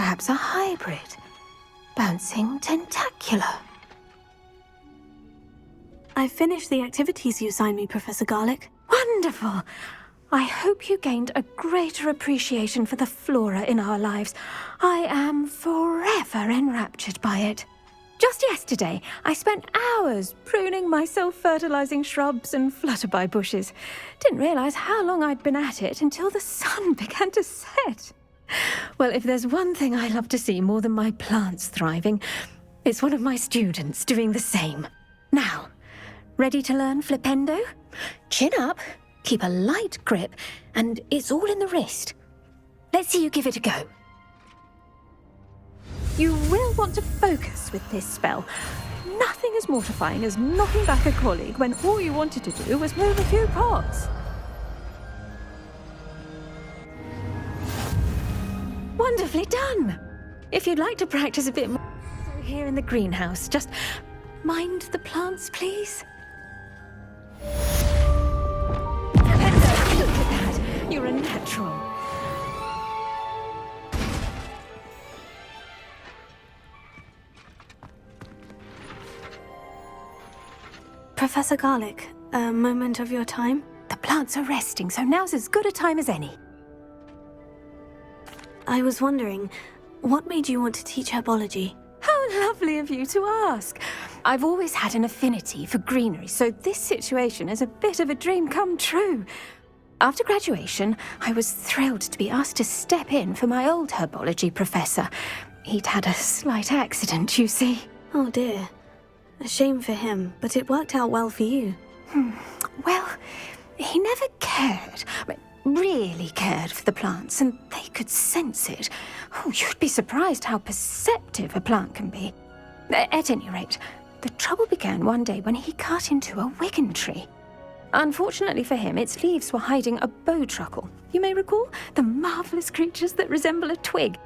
perhaps a hybrid. Bouncing tentacular. I finished the activities you assigned me, Professor Garlick. Wonderful! I hope you gained a greater appreciation for the flora in our lives. I am forever enraptured by it. Just yesterday, I spent hours pruning my self-fertilizing shrubs and flutterby bushes. Didn't realize how long I'd been at it until the sun began to set. Well, if there's one thing I love to see more than my plants thriving, it's one of my students doing the same. Now, ready to learn flipendo? Chin up, keep a light grip, and it's all in the wrist. Let's see you give it a go. You will want to focus with this spell. Nothing as mortifying as knocking back a colleague when all you wanted to do was move a few pots. Wonderfully done! If you'd like to practice a bit more here in the greenhouse, just mind the plants, please. Look at that! You're a natural. Professor Garlick, a moment of your time? The plants are resting, so now's as good a time as any. I was wondering, what made you want to teach herbology? How lovely of you to ask. I've always had an affinity for greenery, so this situation is a bit of a dream come true. After graduation, I was thrilled to be asked to step in for my old herbology professor. He'd had a slight accident, you see. Oh dear. A shame for him, but it worked out well for you. Well, he never cared, really cared for the plants, and they could sense it. Oh, you'd be surprised how perceptive a plant can be. At any rate, the trouble began one day when he cut into a wigan tree. Unfortunately for him, its leaves were hiding a bowtruckle. You may recall the marvellous creatures that resemble a twig.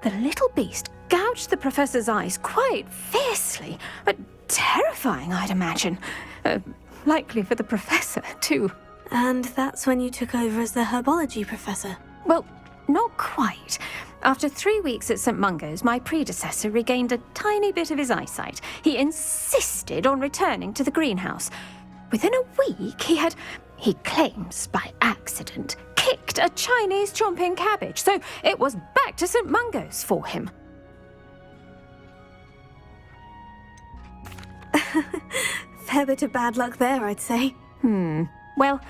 The little beast gouged the professor's eyes quite fiercely, but terrifying, I'd imagine. Likely for the professor, too. And that's when you took over as the herbology professor? Well, not quite. After 3 weeks at St. Mungo's, my predecessor regained a tiny bit of his eyesight. He insisted on returning to the greenhouse. Within a week, he claims by accident, kicked a Chinese chomping cabbage, so it was back to St. Mungo's for him. Fair bit of bad luck there, I'd say. Well,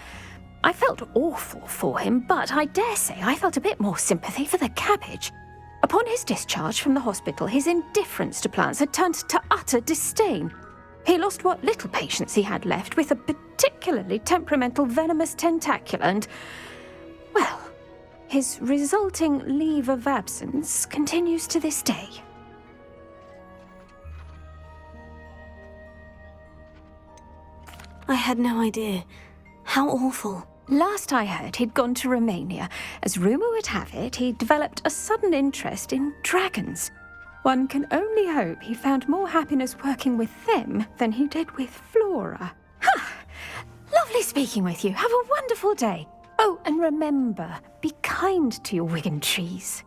I felt awful for him, but I dare say I felt a bit more sympathy for the cabbage. Upon his discharge from the hospital, his indifference to plants had turned to utter disdain. He lost what little patience he had left with a particularly temperamental venomous tentacula and, well, his resulting leave of absence continues to this day. I had no idea. How awful. Last I heard, he'd gone to Romania. As rumour would have it, he developed a sudden interest in dragons. One can only hope he found more happiness working with them than he did with Flora. Lovely speaking with you. Have a wonderful day. Oh, and remember, be kind to your wigan trees.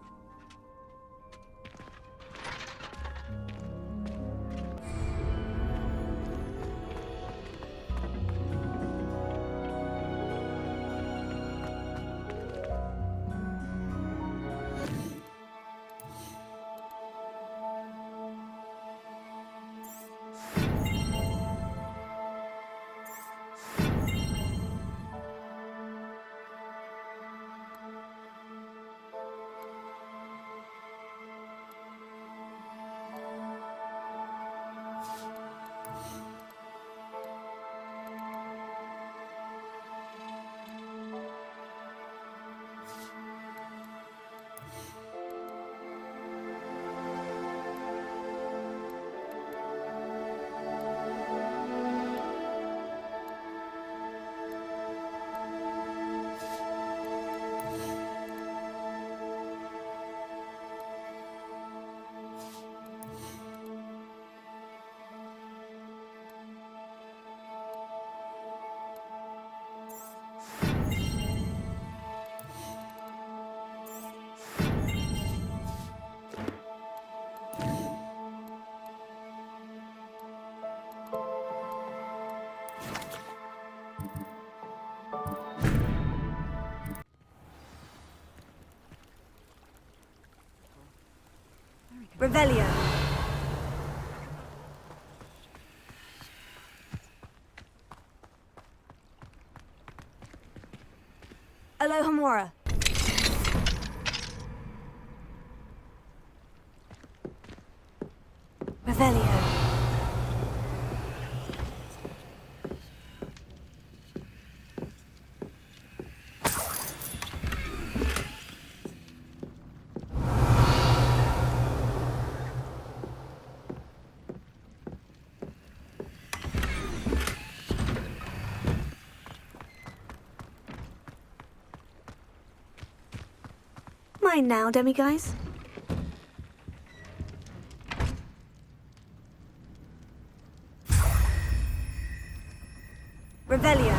Revelio. Alohomora. Revelio. Mine now, demiguise. Revelio.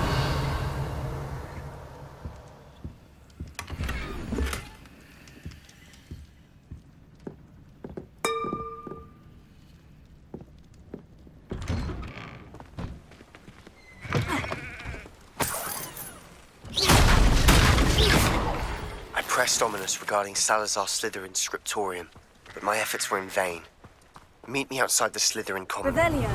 I pressed Ominous regarding Salazar Slytherin's scriptorium, but my efforts were in vain. Meet me outside the Slytherin common. Revelio.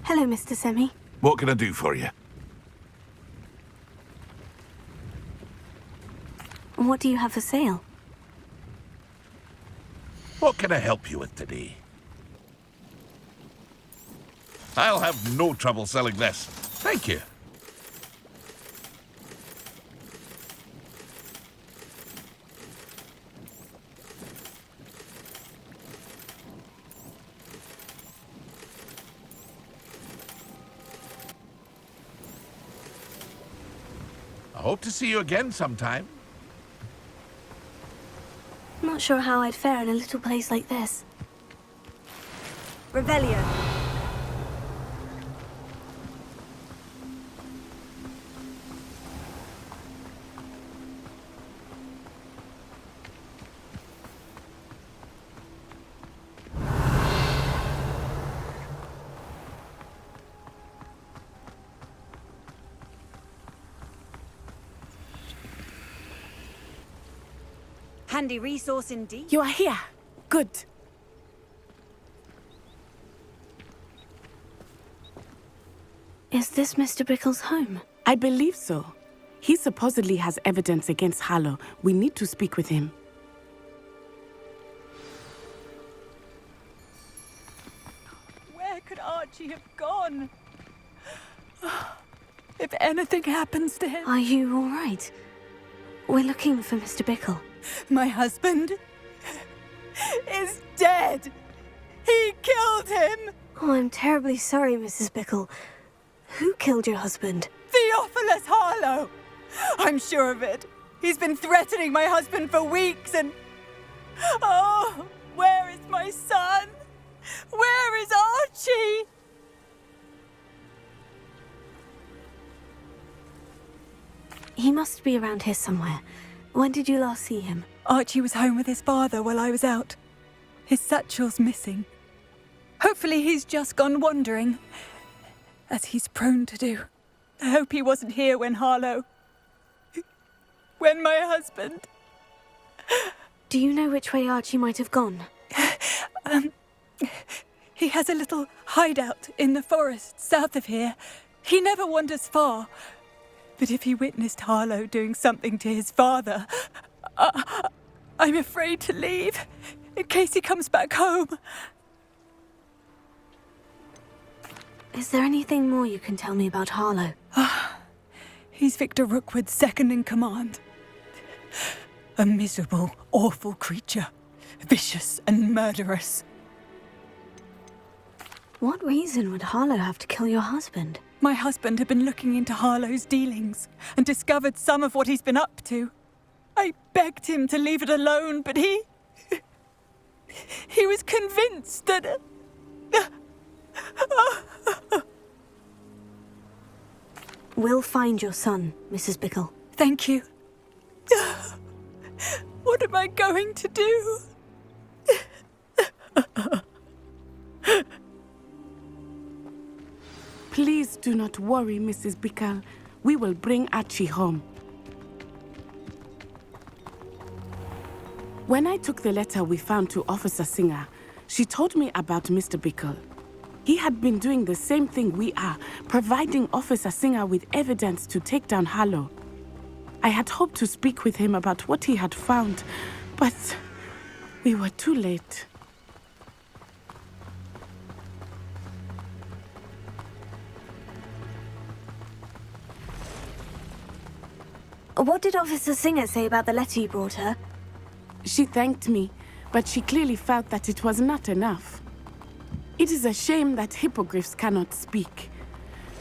Hello, Mr. Semi. What can I do for you? What do you have for sale? What can I help you with today? I'll have no trouble selling this. Thank you. I hope to see you again sometime. Not sure how I'd fare in a little place like this. Revelio. Handy resource indeed. You are here. Good. Is this Mr. Bickle's home? I believe so. He supposedly has evidence against Harlow. We need to speak with him. Where could Archie have gone? If anything happens to him... Are you all right? We're looking for Mr. Bickle. My husband is dead. He killed him. Oh, I'm terribly sorry, Mrs. Bickle. Who killed your husband? Theophilus Harlow. I'm sure of it. He's been threatening my husband for weeks and... Oh, where is my son? Where is Archie? He must be around here somewhere. When did you last see him? Archie was home with his father while I was out. His satchel's missing. Hopefully he's just gone wandering, as he's prone to do. I hope he wasn't here when Harlow... when my husband... Do you know which way Archie might have gone? He has a little hideout in the forest south of here. He never wanders far. But if he witnessed Harlow doing something to his father, I'm afraid to leave, in case he comes back home. Is there anything more you can tell me about Harlow? He's Victor Rookwood's second in command. A miserable, awful creature, vicious and murderous. What reason would Harlow have to kill your husband? My husband had been looking into Harlow's dealings and discovered some of what he's been up to. I begged him to leave it alone, but he was convinced that... We'll find your son, Mrs. Bickle. Thank you. What am I going to do? Please do not worry, Mrs. Bickle. We will bring Archie home. When I took the letter we found to Officer Singer, she told me about Mr. Bickle. He had been doing the same thing we are, providing Officer Singer with evidence to take down Harlow. I had hoped to speak with him about what he had found, but we were too late. What did Officer Singer say about the letter you brought her? She thanked me, but she clearly felt that it was not enough. It is a shame that hippogriffs cannot speak.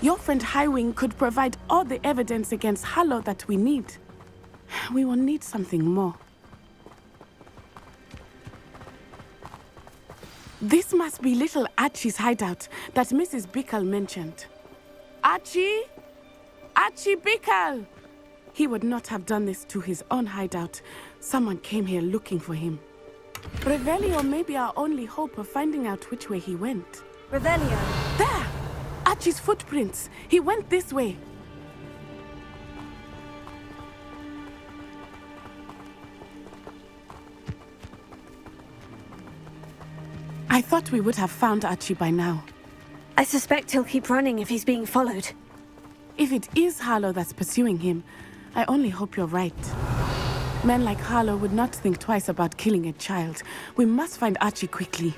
Your friend Highwing could provide all the evidence against Harlow that we need. We will need something more. This must be little Archie's hideout that Mrs. Bickle mentioned. Archie? Archie Bickle! He would not have done this to his own hideout. Someone came here looking for him. Revelio may be our only hope of finding out which way he went. Revelio. There! Archie's footprints. He went this way. I thought we would have found Archie by now. I suspect he'll keep running if he's being followed. If it is Harlow that's pursuing him, I only hope you're right. Men like Harlow would not think twice about killing a child. We must find Archie quickly.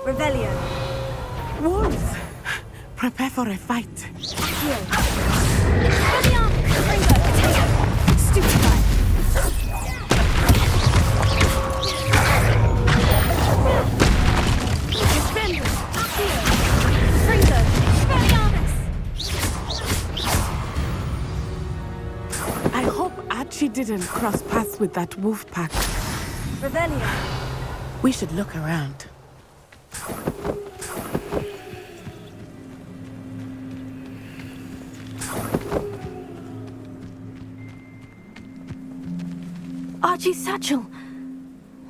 Revelio. Wolves! Prepare for a fight. Stupid guy. I hope Archie didn't cross paths with that wolf pack. Revelio. We should look around. Archie's satchel.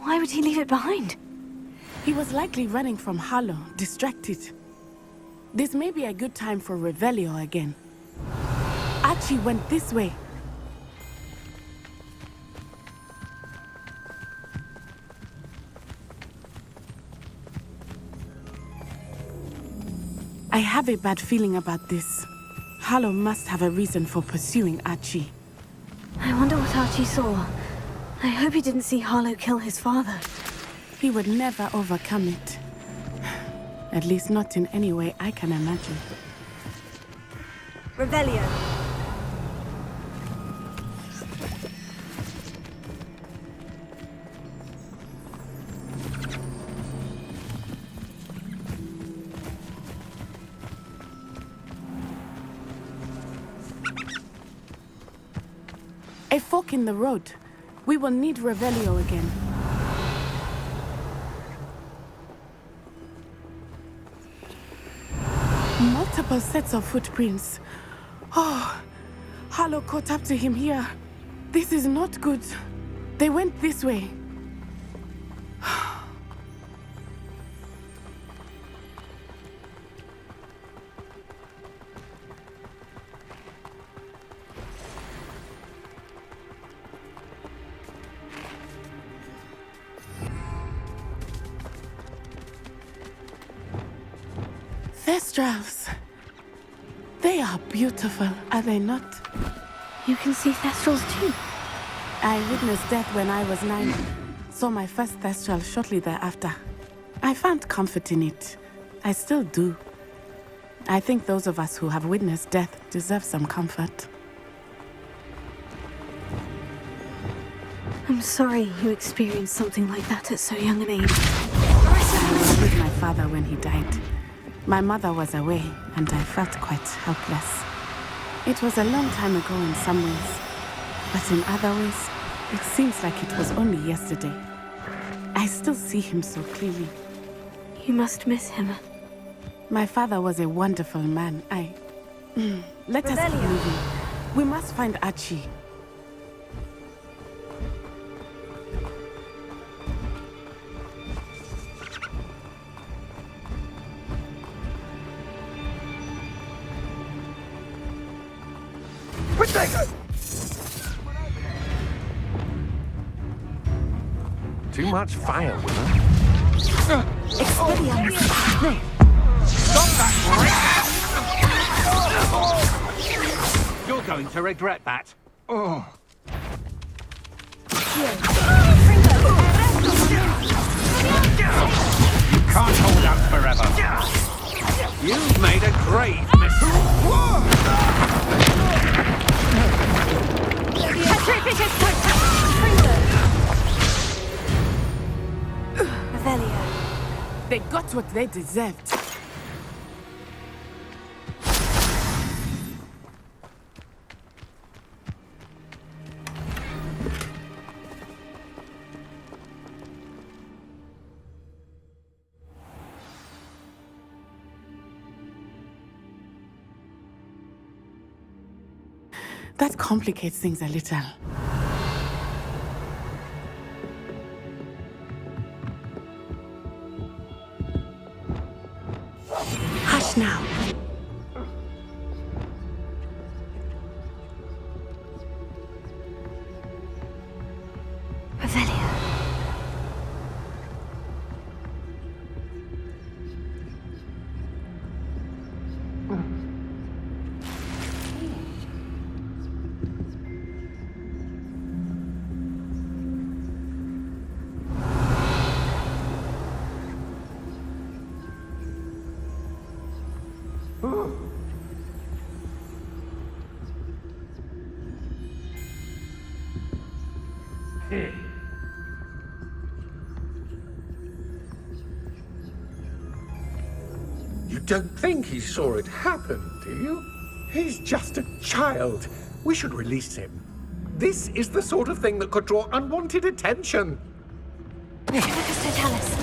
Why would he leave it behind? He was likely running from Harlow, distracted. This may be a good time for Revelio again. Archie went this way. I have a bad feeling about this. Harlow must have a reason for pursuing Archie. I wonder what Archie saw. I hope he didn't see Harlow kill his father. He would never overcome it. At least not in any way I can imagine. Revelio. A fork in the road. We will need Revelio again. Multiple sets of footprints. Oh, Harlow caught up to him here. This is not good. They went this way. Thestrals. They are beautiful, are they not? You can see Thestrals too. I witnessed death when I was 9. Saw my first Thestral shortly thereafter. I found comfort in it. I still do. I think those of us who have witnessed death deserve some comfort. I'm sorry you experienced something like that at so young an age. I was with my father when he died. My mother was away, and I felt quite helpless. It was a long time ago in some ways. But in other ways, it seems like it was only yesterday. I still see him so clearly. You must miss him. My father was a wonderful man. Let us keep moving. We must find Archie. Too much fire with her. Expelliarmus. No. Stop that! You're going to regret that. Oh. You can't hold out forever. You've made a grave mistake. Revelio. They got what they deserved. That complicates things a little. Hush now. Revelio. You don't think he saw it happen, do you? He's just a child. We should release him. This is the sort of thing that could draw unwanted attention. Totalis.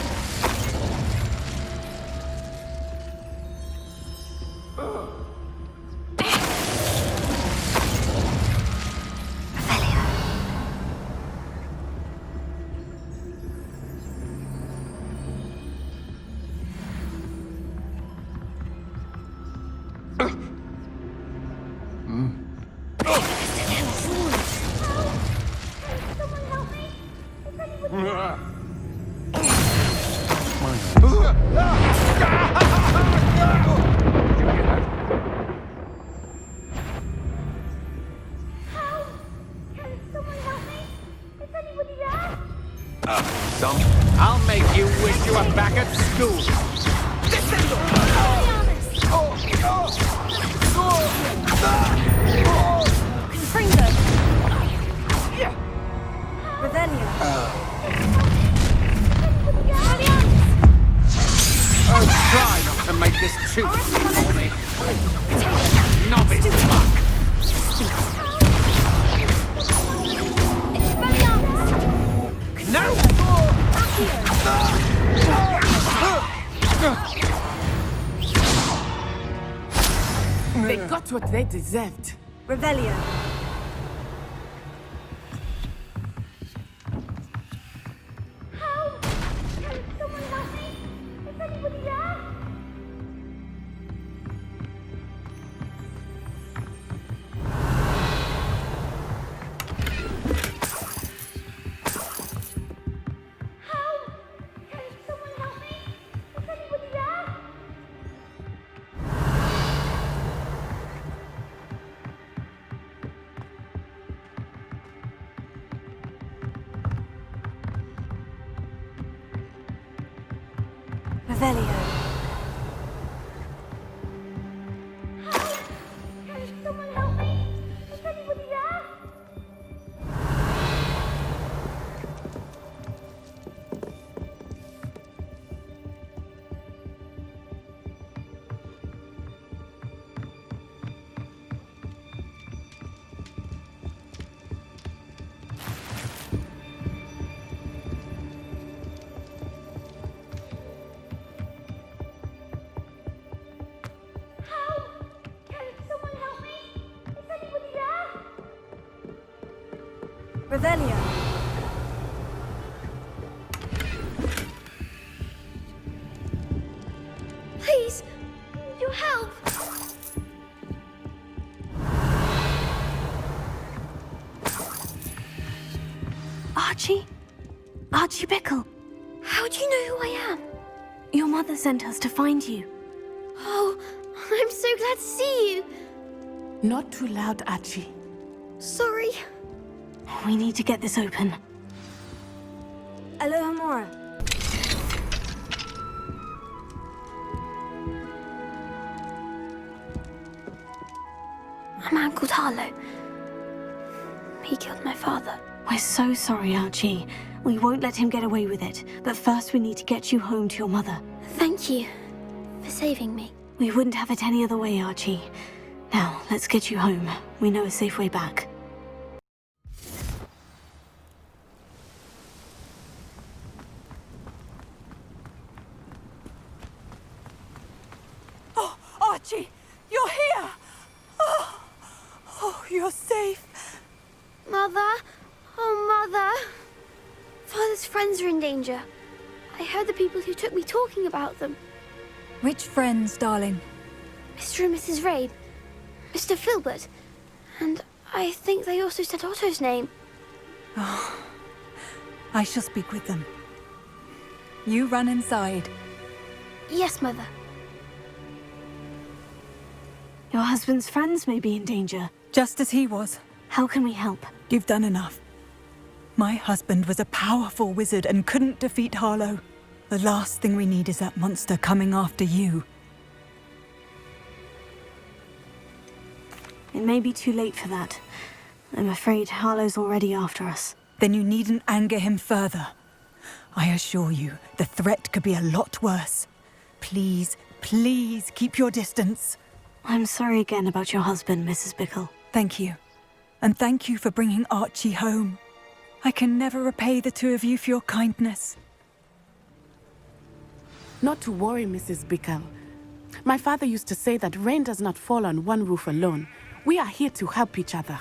I'll make you wish you were back at school. Confringo. Revelio. Oh, try not to make this too easy for me. Novice fuck. No! They got what they deserved. Revelio. Revelio. Revelio. Please, your help. Archie? Archie Bickle. How do you know who I am? Your mother sent us to find you. Oh, I'm so glad to see you. Not too loud, Archie. Sorry. We need to get this open. Aloha Mora. A man called Harlow. He killed my father. We're so sorry, Archie. We won't let him get away with it. But first we need to get you home to your mother. Thank you for saving me. We wouldn't have it any other way, Archie. Now, let's get you home. We know a safe way back. Oh, Archie, you're here! Oh, you're safe. Mother? Oh, Mother. Father's friends are in danger. I heard the people who took me talking about them. Which friends, darling? Mr. and Mrs. Rabe. Mr. Filbert. And I think they also said Otto's name. I shall speak with them. You run inside. Yes, Mother. Your husband's friends may be in danger. Just as he was. How can we help? You've done enough. My husband was a powerful wizard and couldn't defeat Harlow. The last thing we need is that monster coming after you. It may be too late for that. I'm afraid Harlow's already after us. Then you needn't anger him further. I assure you, the threat could be a lot worse. Please, please keep your distance. I'm sorry again about your husband, Mrs. Bickle. Thank you. And thank you for bringing Archie home. I can never repay the two of you for your kindness. Not to worry, Mrs. Bickle. My father used to say that rain does not fall on one roof alone. We are here to help each other.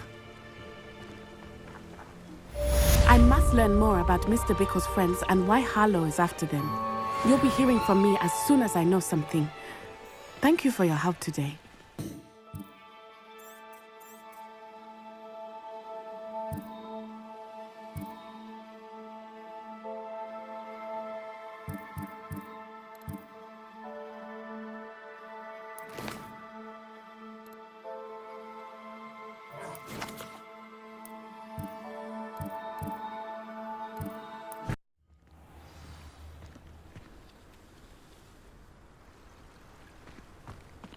I must learn more about Mr. Bickle's friends and why Harlow is after them. You'll be hearing from me as soon as I know something. Thank you for your help today.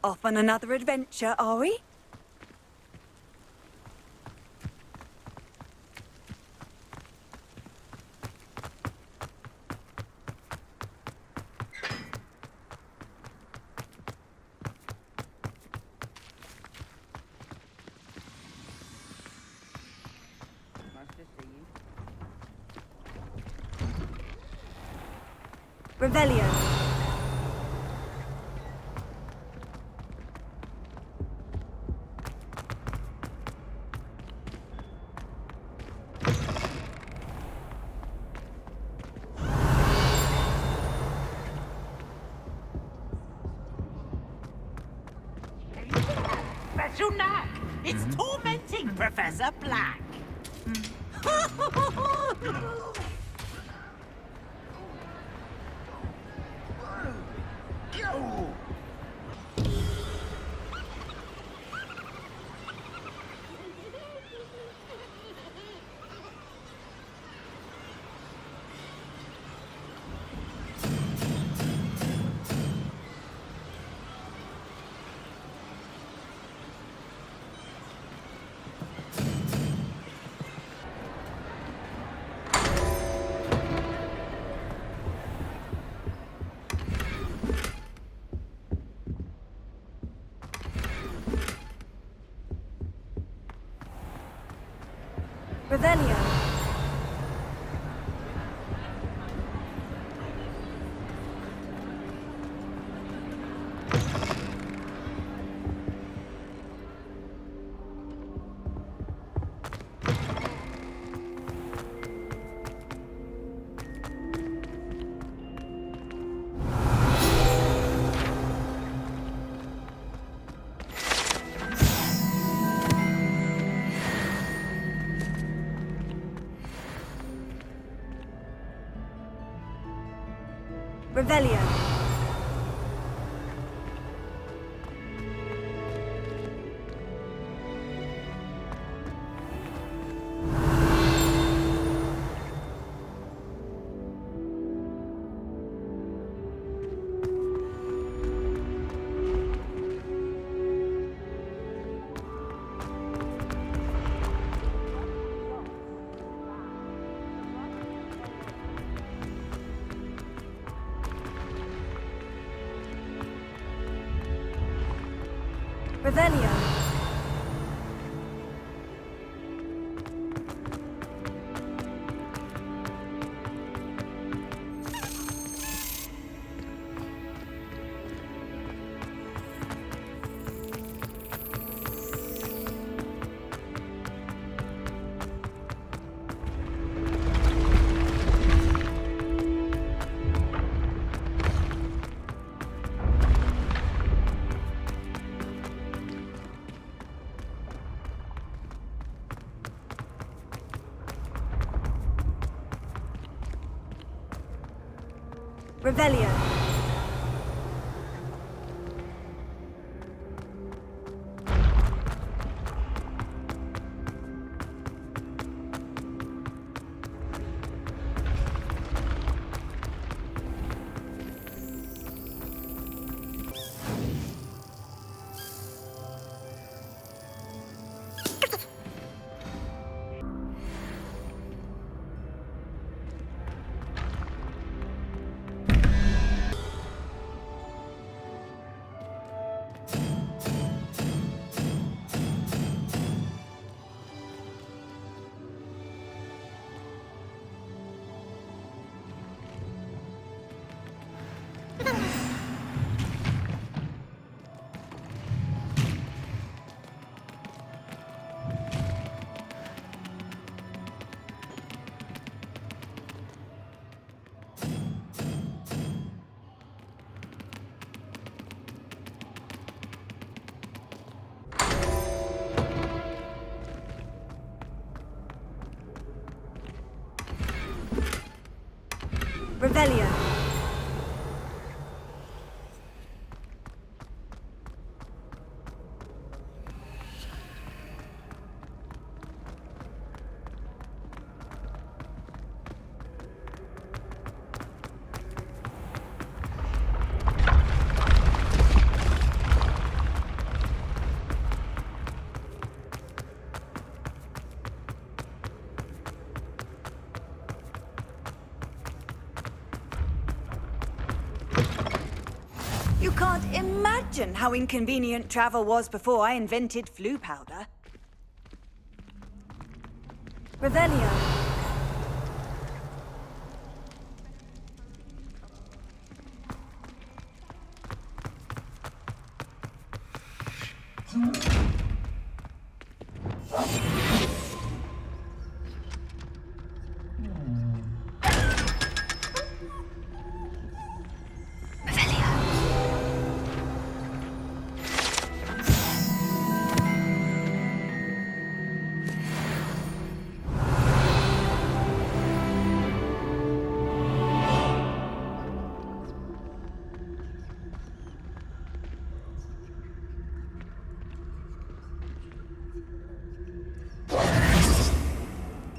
Off on another adventure, are we? Revelio. Special knack! It's tormenting Professor Black! Revelio. Revelio. Revelio. Revelio. You can't imagine how inconvenient travel was before I invented flu powder. Revelio.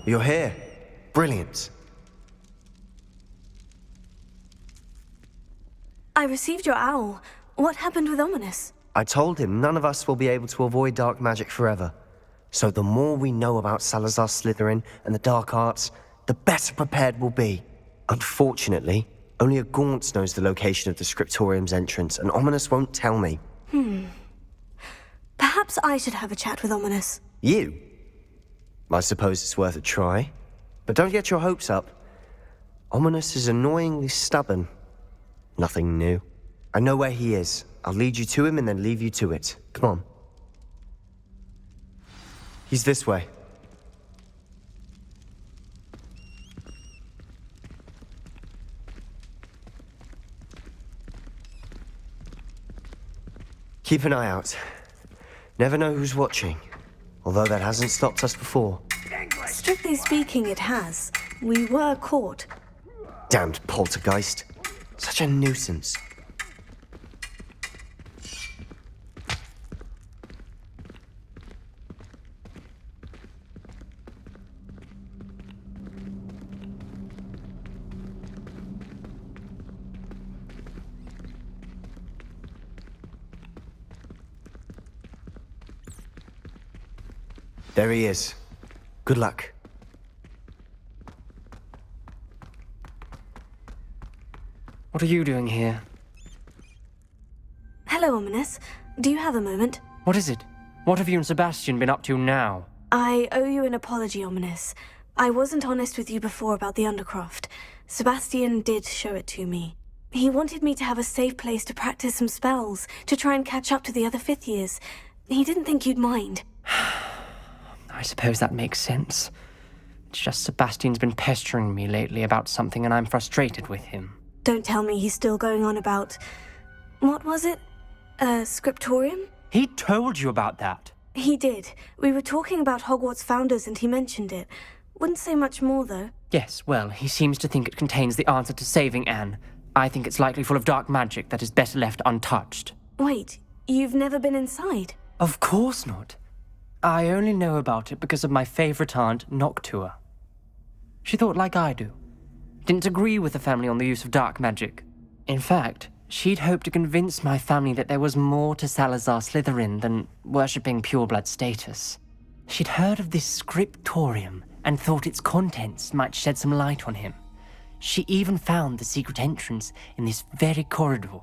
You're here. Brilliant. I received your owl. What happened with Ominous? I told him none of us will be able to avoid dark magic forever. So the more we know about Salazar Slytherin and the dark arts, the better prepared we'll be. Unfortunately, only a Gaunt knows the location of the Scriptorium's entrance, and Ominous won't tell me. Perhaps I should have a chat with Ominous. You? I suppose it's worth a try. But don't get your hopes up. Ominous is annoyingly stubborn. Nothing new. I know where he is. I'll lead you to him and then leave you to it. Come on. He's this way. Keep an eye out. Never know who's watching. Although that hasn't stopped us before. Strictly speaking, it has. We were caught. Damned poltergeist. Such a nuisance. There he is. Good luck. What are you doing here? Hello, Ominous. Do you have a moment? What is it? What have you and Sebastian been up to now? I owe you an apology, Ominous. I wasn't honest with you before about the Undercroft. Sebastian did show it to me. He wanted me to have a safe place to practice some spells, to try and catch up to the other fifth years. He didn't think you'd mind. I suppose that makes sense. It's just Sebastian's been pestering me lately about something and I'm frustrated with him. Don't tell me he's still going on about... What was it? A scriptorium? He told you about that? He did. We were talking about Hogwarts founders and he mentioned it. Wouldn't say much more, though. Yes, well, he seems to think it contains the answer to saving Anne. I think it's likely full of dark magic that is better left untouched. Wait, you've never been inside? Of course not. I only know about it because of my favorite aunt, Noctua. She thought like I do. Didn't agree with the family on the use of dark magic. In fact, she'd hoped to convince my family that there was more to Salazar Slytherin than worshipping pureblood status. She'd heard of this scriptorium and thought its contents might shed some light on him. She even found the secret entrance in this very corridor.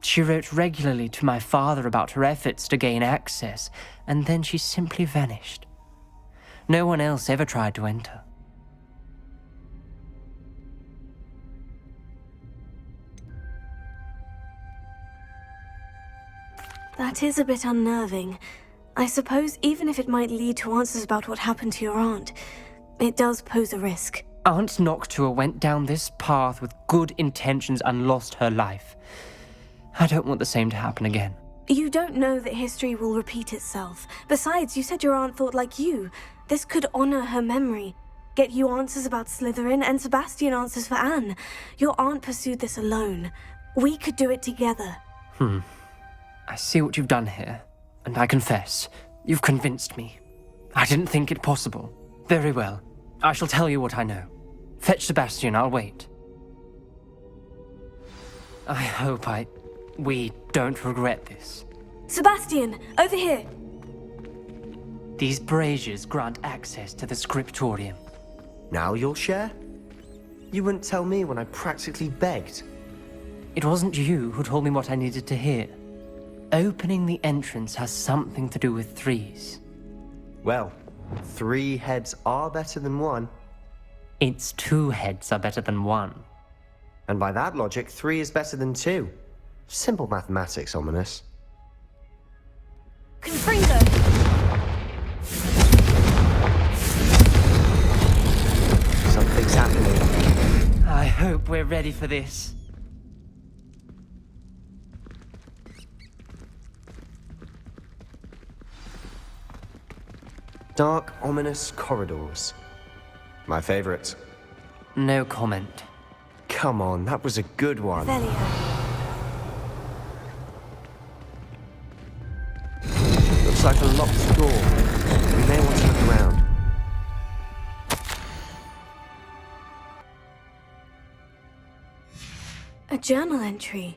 She wrote regularly to my father about her efforts to gain access, and then she simply vanished. No one else ever tried to enter. That is a bit unnerving. I suppose even if it might lead to answers about what happened to your aunt, it does pose a risk. Aunt Noctua went down this path with good intentions and lost her life. I don't want the same to happen again. You don't know that history will repeat itself. Besides, you said your aunt thought like you. This could honor her memory. Get you answers about Slytherin and Sebastian answers for Anne. Your aunt pursued this alone. We could do it together. I see what you've done here, and I confess, you've convinced me. I didn't think it possible. Very well. I shall tell you what I know. Fetch Sebastian, I'll wait. I hope we don't regret this. Sebastian, over here! These braziers grant access to the scriptorium. Now you'll share? You wouldn't tell me when I practically begged. It wasn't you who told me what I needed to hear. Opening the entrance has something to do with threes. Well, 3 heads are better than 1. It's 2 heads are better than 1. And by that logic, 3 is better than 2. Simple mathematics, Ominous. Confringo! Something's happening. I hope we're ready for this. Dark, ominous corridors. My favorite. No comment. Come on, that was a good one. Velio. Looks like a locked door. We may want to look around. A journal entry.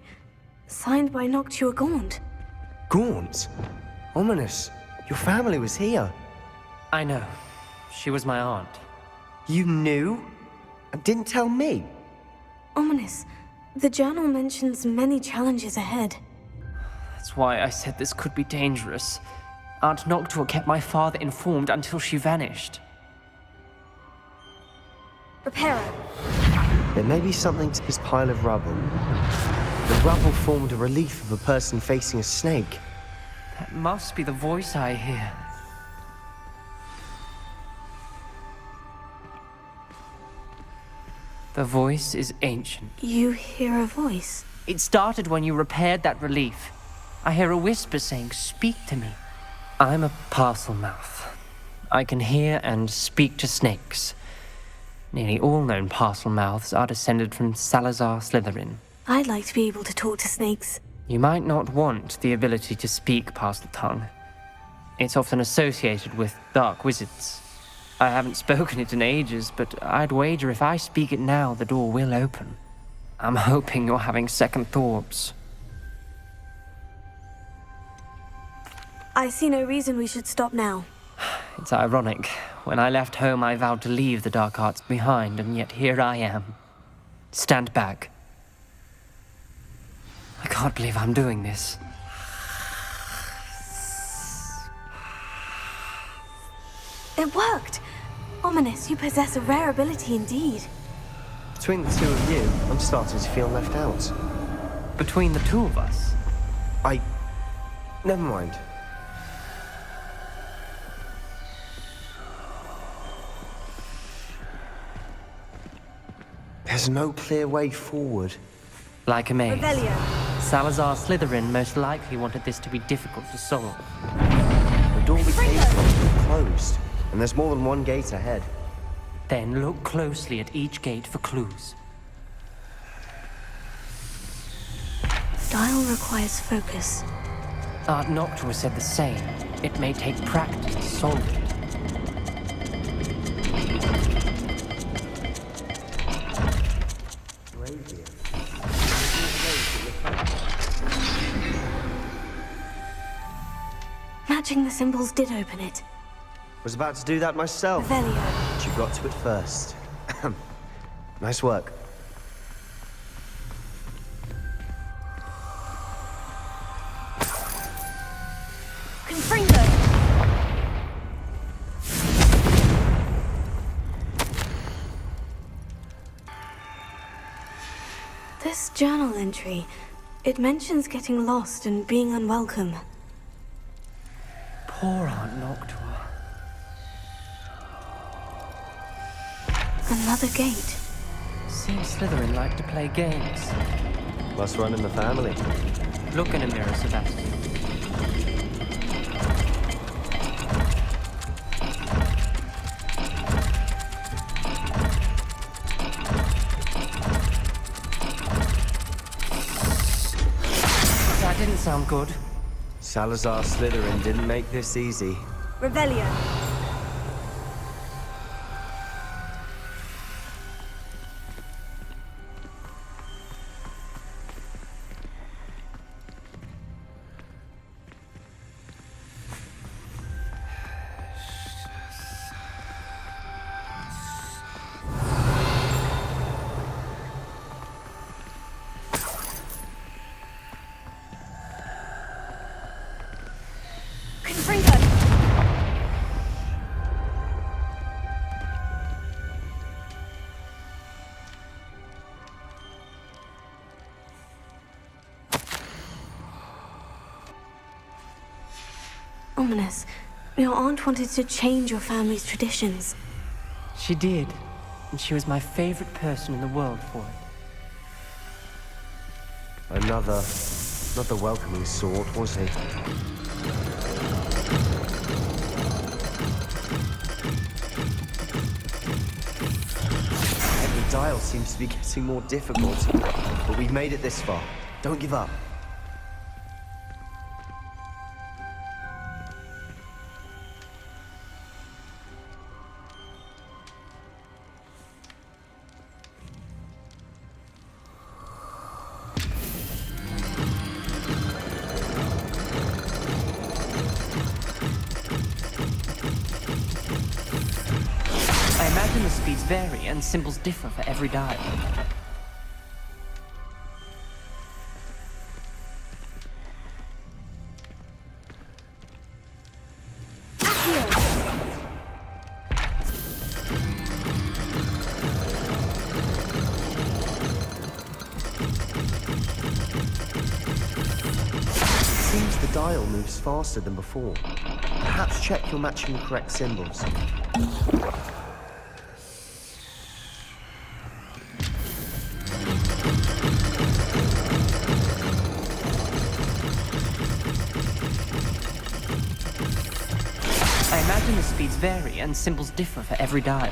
Signed by Noctua Gaunt. Gaunt? Ominous. Your family was here. I know. She was my aunt. You knew? And didn't tell me? Ominous. The journal mentions many challenges ahead. That's why I said this could be dangerous. Aunt Noctua kept my father informed until she vanished. Reparo. There may be something to this pile of rubble. The rubble formed a relief of a person facing a snake. That must be the voice I hear. The voice is ancient. You hear a voice? It started when you repaired that relief. I hear a whisper saying, "Speak to me." I'm a parcel mouth. I can hear and speak to snakes. Nearly all known parcel mouths are descended from Salazar Slytherin. I'd like to be able to talk to snakes. You might not want the ability to speak past the tongue. It's often associated with dark wizards. I haven't spoken it in ages, but I'd wager if I speak it now, the door will open. I'm hoping you're having second thoughts. I see no reason we should stop now. It's ironic. When I left home, I vowed to leave the dark arts behind, and yet here I am. Stand back. I can't believe I'm doing this. It worked! Ominous, you possess a rare ability indeed. Between the two of you, I'm starting to feel left out. Between the two of us? Never mind. There's no clear way forward. Like a maze. Revelio. Salazar Slytherin most likely wanted this to be difficult to solve. The door we came from is closed, and there's more than one gate ahead. Then look closely at each gate for clues. Dial requires focus. Art Noctua said the same. It may take practice to solve it. Matching the symbols did open it. Was about to do that myself. Revelio. But you got to it first. Nice work. Confringo! This journal entry, it mentions getting lost and being unwelcome. Poor Aunt Noctua. Another gate. Seems Slytherin like to play games. Must run in the family. Look in a mirror, Sebastian. That didn't sound good. Salazar Slytherin didn't make this easy. Revelio. Ominous, your aunt wanted to change your family's traditions. She did, and she was my favorite person in the world for it. Another, not the welcoming sort, was he? Every dial seems to be getting more difficult, but we've made it this far. Don't give up. The speeds vary and symbols differ for every dial. Seems the dial moves faster than before. Perhaps check you're matching the correct symbols. I imagine the speeds vary and symbols differ for every dial.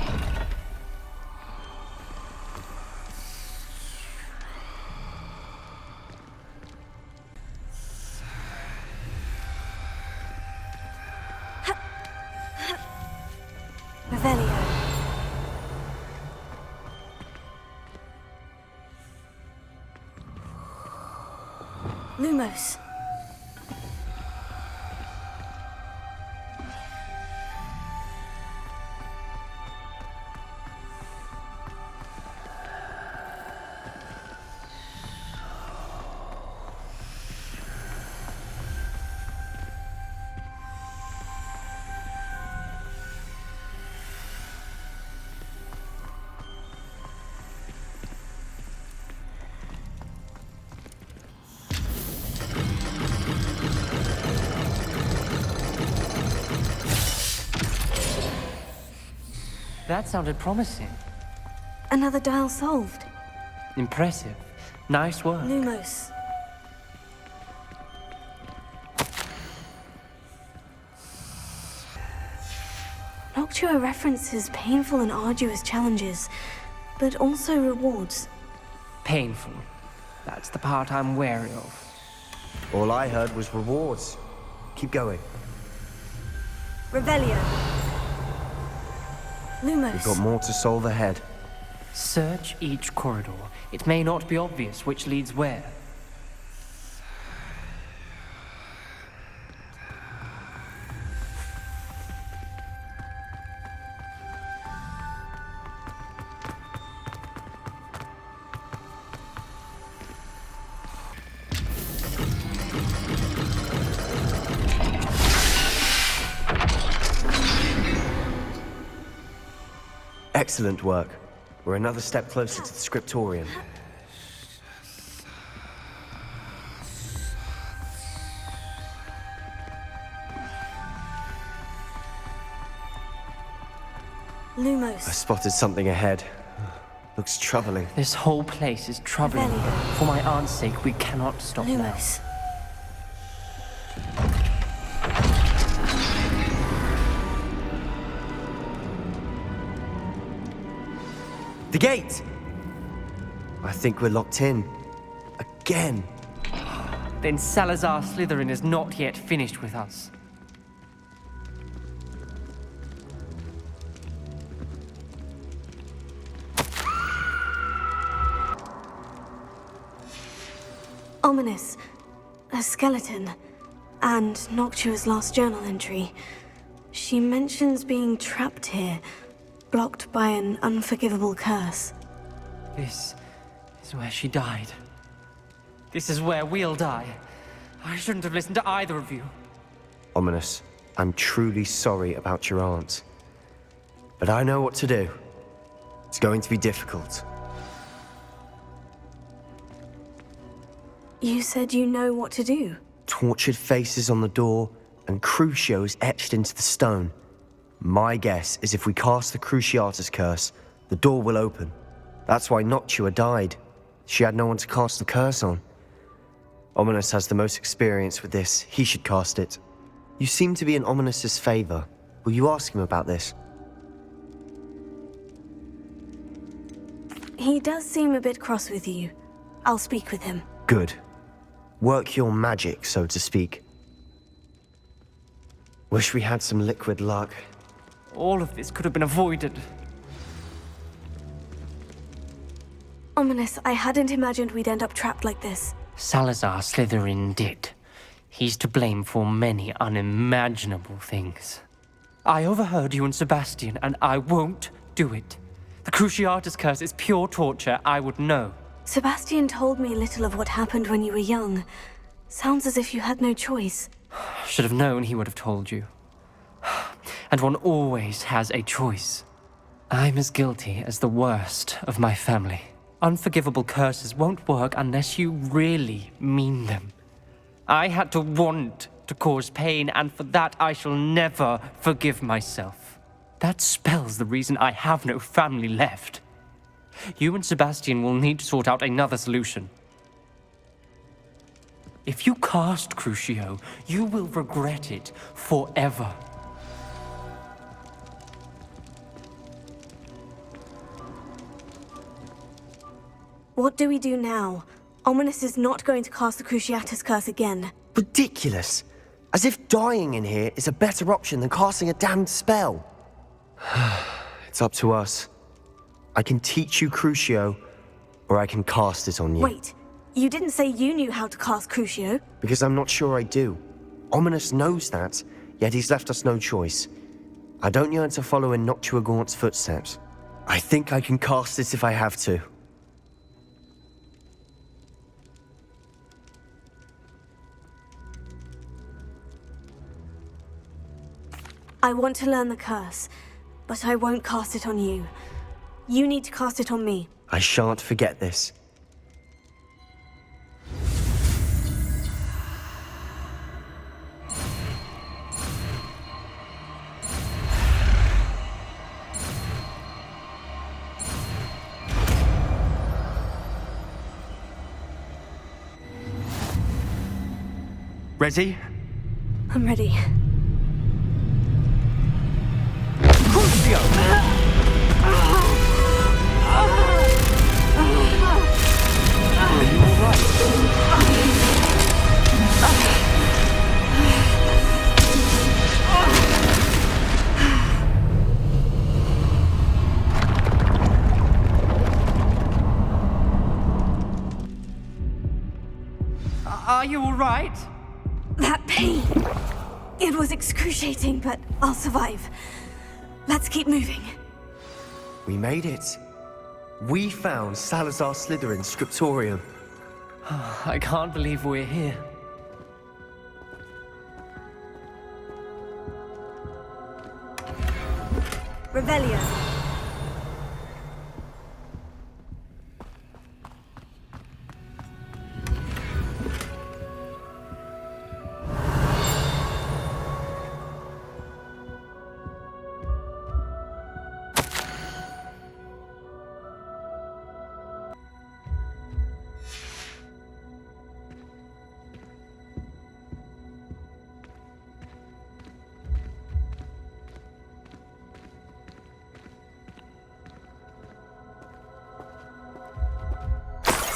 Lumos. That sounded promising. Another dial solved. Impressive. Nice work. Lumos. Noctua references painful and arduous challenges, but also rewards. Painful. That's the part I'm wary of. All I heard was rewards. Keep going. Revelio. Lumos. We've got more to solve ahead. Search each corridor. It may not be obvious which leads where. Excellent work. We're another step closer to the scriptorium. Lumos. I spotted something ahead. Looks troubling. This whole place is troubling. Revelio. For my aunt's sake, we cannot stop now. Lumos. The gate! I think we're locked in. Again. Then Salazar Slytherin is not yet finished with us. Ominous. A skeleton. And Noctua's last journal entry. She mentions being trapped here, blocked by an unforgivable curse. This is where she died. This is where we'll die. I shouldn't have listened to either of you. Ominous, I'm truly sorry about your aunt. But I know what to do. It's going to be difficult. You said you know what to do. Tortured faces on the door, and Crucios etched into the stone. My guess is if we cast the Cruciatus curse, the door will open. That's why Noctua died. She had no one to cast the curse on. Ominous has the most experience with this. He should cast it. You seem to be in Ominous's favor. Will you ask him about this? He does seem a bit cross with you. I'll speak with him. Good. Work your magic, so to speak. Wish we had some liquid luck. All of this could have been avoided. Ominous, I hadn't imagined we'd end up trapped like this. Salazar Slytherin did. He's to blame for many unimaginable things. I overheard you and Sebastian, and I won't do it. The Cruciatus curse is pure torture, I would know. Sebastian told me little of what happened when you were young. Sounds as if you had no choice. Should have known he would have told you. And one always has a choice. I'm as guilty as the worst of my family. Unforgivable curses won't work unless you really mean them. I had to want to cause pain, and for that I shall never forgive myself. That spells the reason I have no family left. You and Sebastian will need to sort out another solution. If you cast Crucio, you will regret it forever. What do we do now? Ominous is not going to cast the Cruciatus curse again. Ridiculous. As if dying in here is a better option than casting a damned spell. It's up to us. I can teach you Crucio, or I can cast it on you. Wait. You didn't say you knew how to cast Crucio. Because I'm not sure I do. Ominous knows that, yet he's left us no choice. I don't yearn to follow in Noctua Gaunt's footsteps. I think I can cast it if I have to. I want to learn the curse, but I won't cast it on you. You need to cast it on me. I shan't forget this. Ready? I'm ready. Are you all right? That pain. It was excruciating, but I'll survive. Let's keep moving. We made it. We found Salazar Slytherin's scriptorium. I can't believe we're here. Revelio.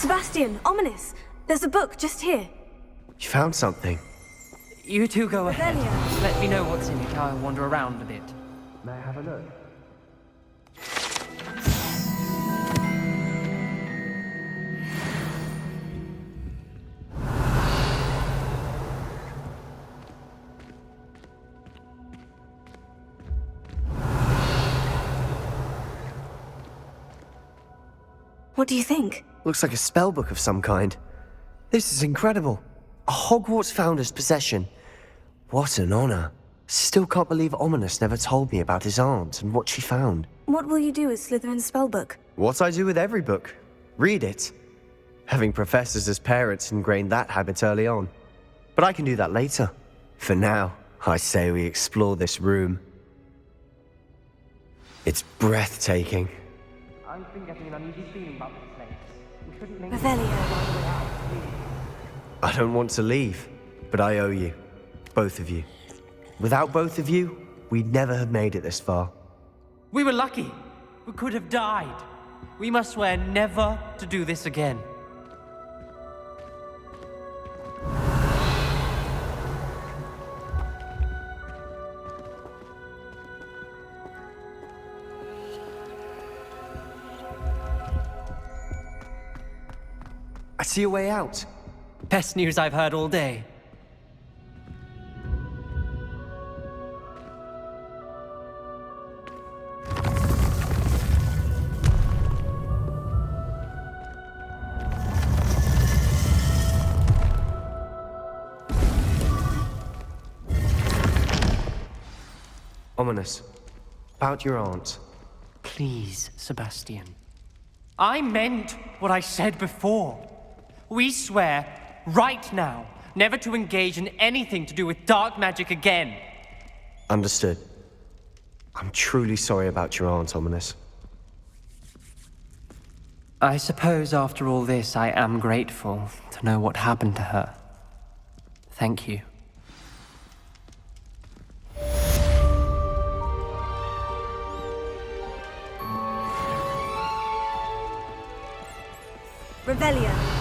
Sebastian, Ominous. There's a book just here. You found something. You two go ahead. Revelio. Let me know what's in it. I'll wander around a bit. May I have a look? What do you think? Looks like a spellbook of some kind. This is incredible. A Hogwarts founder's possession. What an honor. Still can't believe Ominous never told me about his aunt and what she found. What will you do with Slytherin's spellbook? What I do with every book. Read it. Having professors as parents ingrained that habit early on. But I can do that later. For now, I say we explore this room. It's breathtaking. I've been getting an uneasy feeling about this place. We couldn't make Revelio. I don't want to leave, but I owe you. Both of you. Without both of you, we'd never have made it this far. We were lucky. We could have died. We must swear never to do this again. I see a way out. Best news I've heard all day. Ominous. About your aunt. Please, Sebastian. I meant what I said before. We swear, right now, never to engage in anything to do with dark magic again. Understood. I'm truly sorry about your aunt, Ominous. I suppose after all this, I am grateful to know what happened to her. Thank you. Revelio.